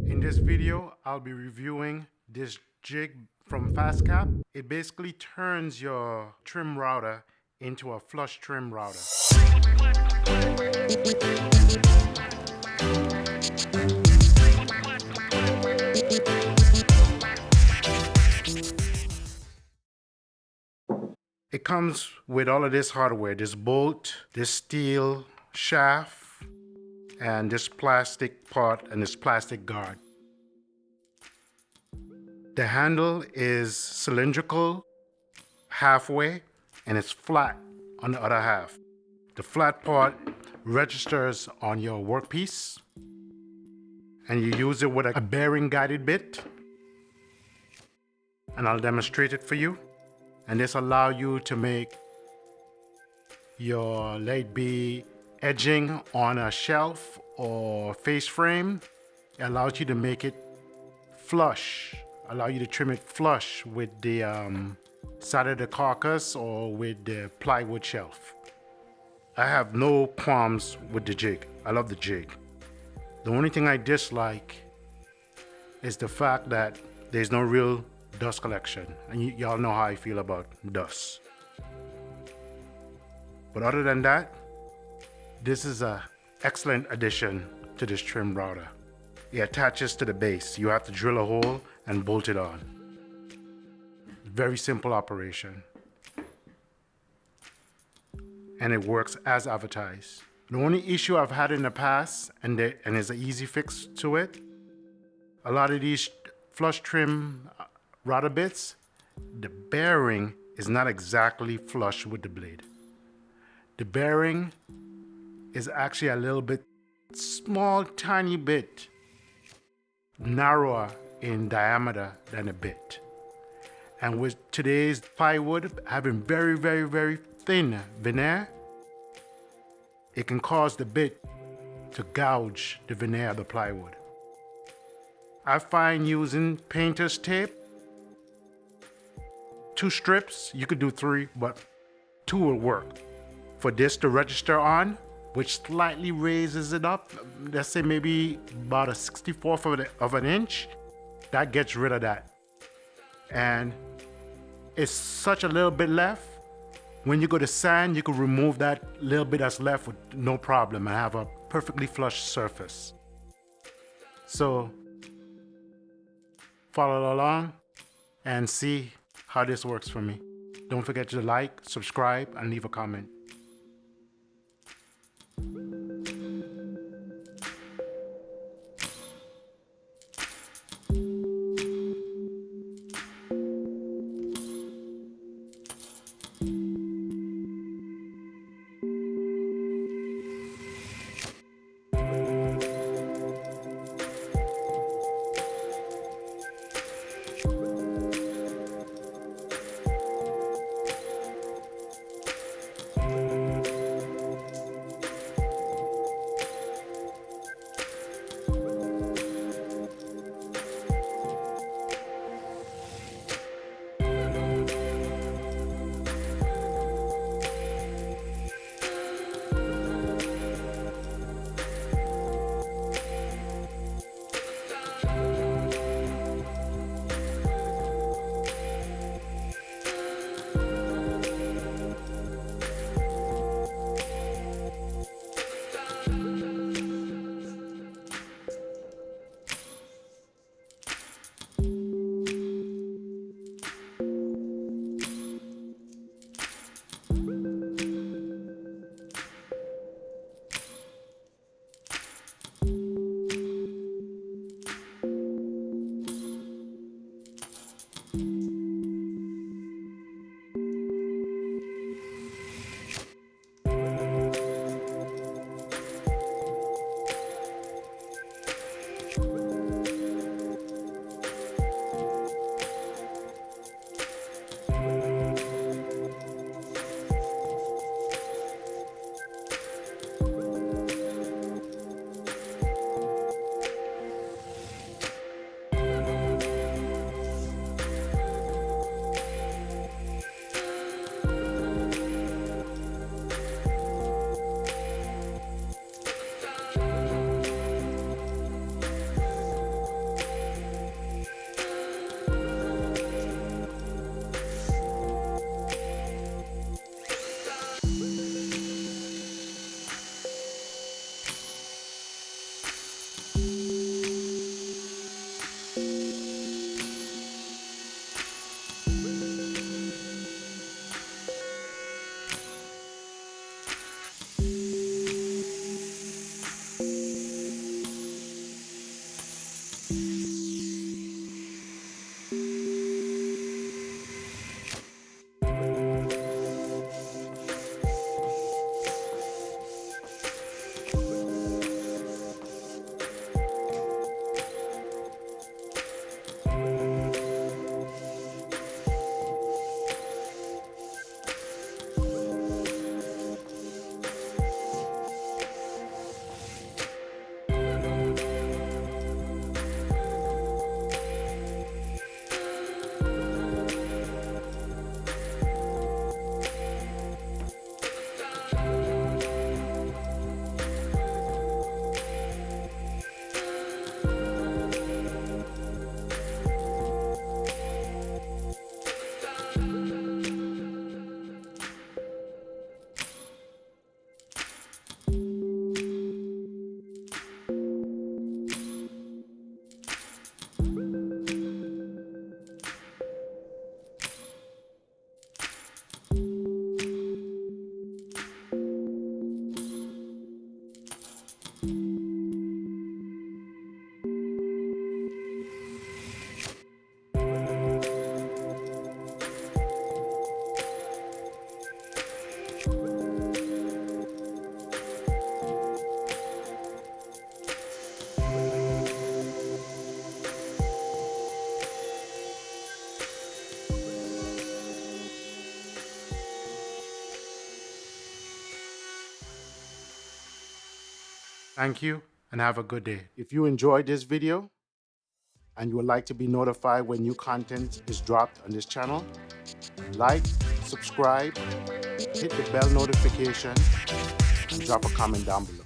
In this video, I'll be reviewing this jig from Fastcap. It basically turns your trim router into a flush trim router. It comes with all of this hardware, this bolt, this steel shaft, and this plastic part and this plastic guard. The handle is cylindrical halfway and it's flat on the other half. The flat part registers on your workpiece and you use it with a bearing guided bit, and I'll demonstrate it for you. And this allows you to make your light be edging on a shelf or face frame. It allows you to make it flush, allow you to trim it flush with the side of the carcass or with the plywood shelf. I have no qualms with the jig. I love the jig. The only thing I dislike is the fact that there's no real dust collection, and y'all know how I feel about dust. But other than that, this is an excellent addition to this trim router. It attaches to the base. You have to drill a hole and bolt it on. Very simple operation. And it works as advertised. The only issue I've had in the past, and there's an easy fix to it, a lot of these flush trim router bits, the bearing is not exactly flush with the blade. The bearing is actually a little bit small, tiny bit narrower in diameter than a bit. And with today's plywood having very, very, very thin veneer, it can cause the bit to gouge the veneer of the plywood. I find using painter's tape, 2 strips, you could do 3, but 2 will work. For this to register on, which slightly raises it up, let's say maybe about a 64th of an inch, that gets rid of that. And it's such a little bit left. When you go to sand, you can remove that little bit that's left with no problem and have a perfectly flush surface. So follow along and see how this works for me. Don't forget to like, subscribe, and leave a comment. Thank you and have a good day. If you enjoyed this video and you would like to be notified when new content is dropped on this channel, like, subscribe, hit the bell notification, and drop a comment down below.